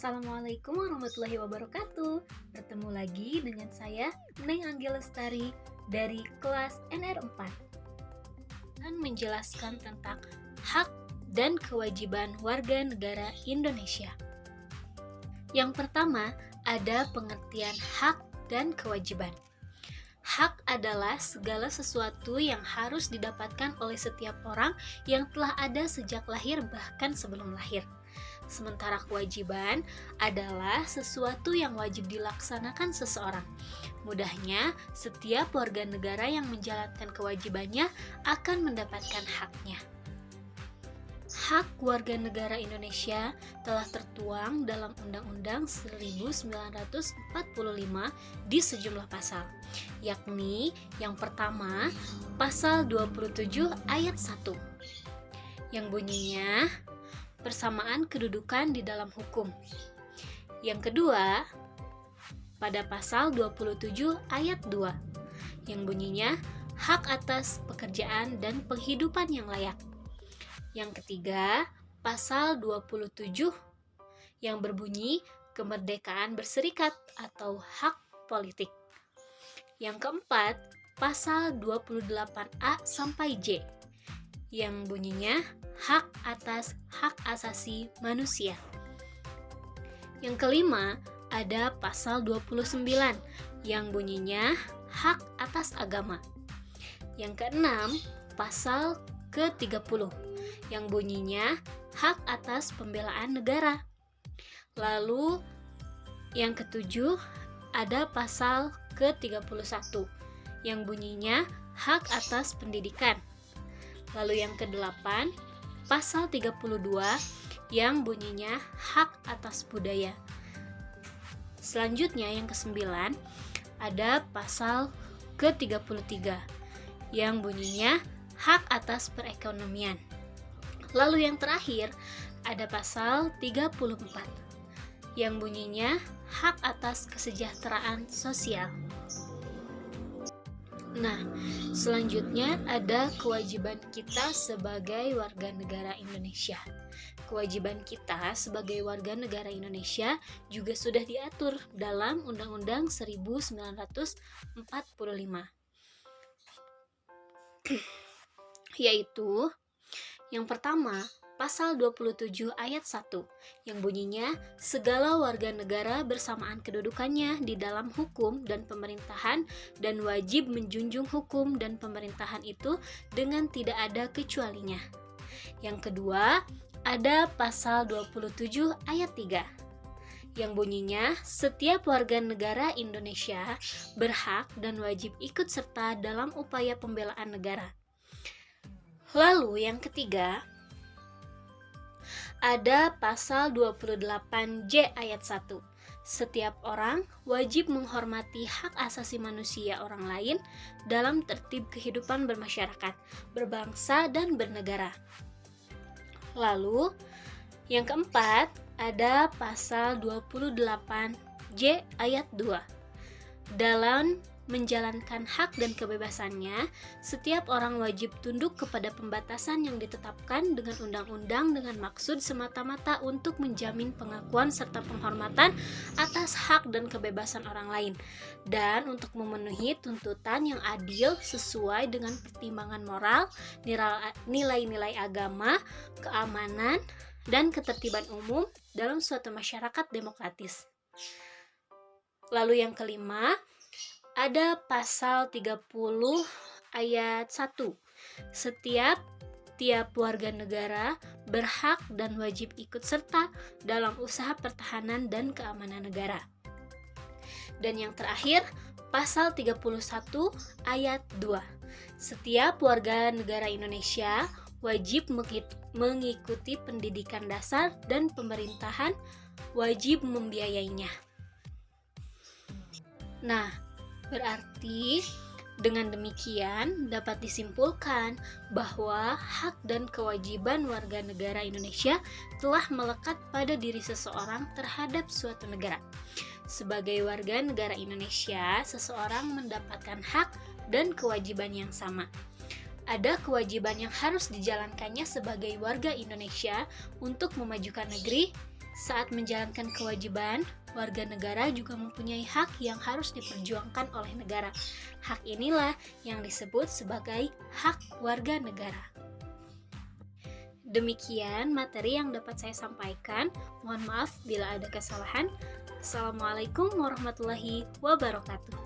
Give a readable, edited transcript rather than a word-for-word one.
Assalamualaikum warahmatullahi wabarakatuh. Bertemu lagi dengan saya, Neng Anggia Lestari dari kelas NR4 dan menjelaskan tentang hak dan kewajiban warga negara Indonesia. Yang pertama, ada pengertian hak dan kewajiban. Hak adalah segala sesuatu yang harus didapatkan oleh setiap orang yang telah ada sejak lahir bahkan sebelum lahir. Sementara kewajiban adalah sesuatu yang wajib dilaksanakan seseorang. Mudahnya, setiap warga negara yang menjalankan kewajibannya akan mendapatkan haknya. Hak warga negara Indonesia telah tertuang dalam Undang-Undang 1945 di sejumlah pasal, yakni yang pertama, pasal 27 ayat 1, yang bunyinya persamaan kedudukan di dalam hukum. Yang kedua, pada pasal 27 ayat 2, yang bunyinya hak atas pekerjaan dan penghidupan yang layak. Yang ketiga, pasal 27 yang berbunyi kemerdekaan berserikat atau hak politik. Yang keempat, pasal 28A sampai J yang bunyinya hak atas hak asasi manusia. Yang kelima, ada pasal 29 yang bunyinya hak atas agama. Yang keenam, pasal ke-30 yang bunyinya hak atas pembelaan negara. Lalu yang ketujuh, ada pasal ke-31 yang bunyinya hak atas pendidikan. Lalu yang ke-8, pasal 32 yang bunyinya hak atas budaya. Selanjutnya yang ke-9, ada pasal ke-33 yang bunyinya hak atas perekonomian. Lalu yang terakhir, ada pasal 34 yang bunyinya hak atas kesejahteraan sosial. Nah, selanjutnya ada kewajiban kita sebagai warga negara Indonesia. Kewajiban kita sebagai warga negara Indonesia juga sudah diatur dalam Undang-Undang 1945. Yaitu yang pertama, pasal 27 ayat 1 yang bunyinya segala warga negara bersamaan kedudukannya di dalam hukum dan pemerintahan dan wajib menjunjung hukum dan pemerintahan itu dengan tidak ada kecualinya. Yang kedua, ada pasal 27 ayat 3 yang bunyinya setiap warga negara Indonesia berhak dan wajib ikut serta dalam upaya pembelaan negara. Lalu yang ketiga, ada pasal 28J ayat 1. Setiap orang wajib menghormati hak asasi manusia orang lain dalam tertib kehidupan bermasyarakat, berbangsa, dan bernegara. Lalu, yang keempat, ada pasal 28J ayat 2. Dalam menjalankan hak dan kebebasannya, setiap orang wajib tunduk kepada pembatasan yang ditetapkan dengan undang-undang dengan maksud semata-mata untuk menjamin pengakuan serta penghormatan atas hak dan kebebasan orang lain, dan untuk memenuhi tuntutan yang adil sesuai dengan pertimbangan moral, nilai-nilai agama, keamanan, dan ketertiban umum dalam suatu masyarakat demokratis. Lalu yang kelima, ada pasal 30 ayat 1. Setiap warga negara berhak dan wajib ikut serta dalam usaha pertahanan dan keamanan negara. Dan yang terakhir, pasal 31 ayat 2. Setiap warga negara Indonesia wajib mengikuti pendidikan dasar dan pemerintahan wajib membiayainya. Nah, berarti dengan demikian dapat disimpulkan bahwa hak dan kewajiban warga negara Indonesia telah melekat pada diri seseorang terhadap suatu negara. Sebagai warga negara Indonesia, seseorang mendapatkan hak dan kewajiban yang sama. Ada kewajiban yang harus dijalankannya sebagai warga Indonesia untuk memajukan negeri Saat menjalankan kewajiban, warga negara juga mempunyai hak yang harus diperjuangkan oleh negara. Hak inilah yang disebut sebagai hak warga negara. Demikian materi yang dapat saya sampaikan. Mohon maaf bila ada kesalahan. Assalamualaikum warahmatullahi wabarakatuh.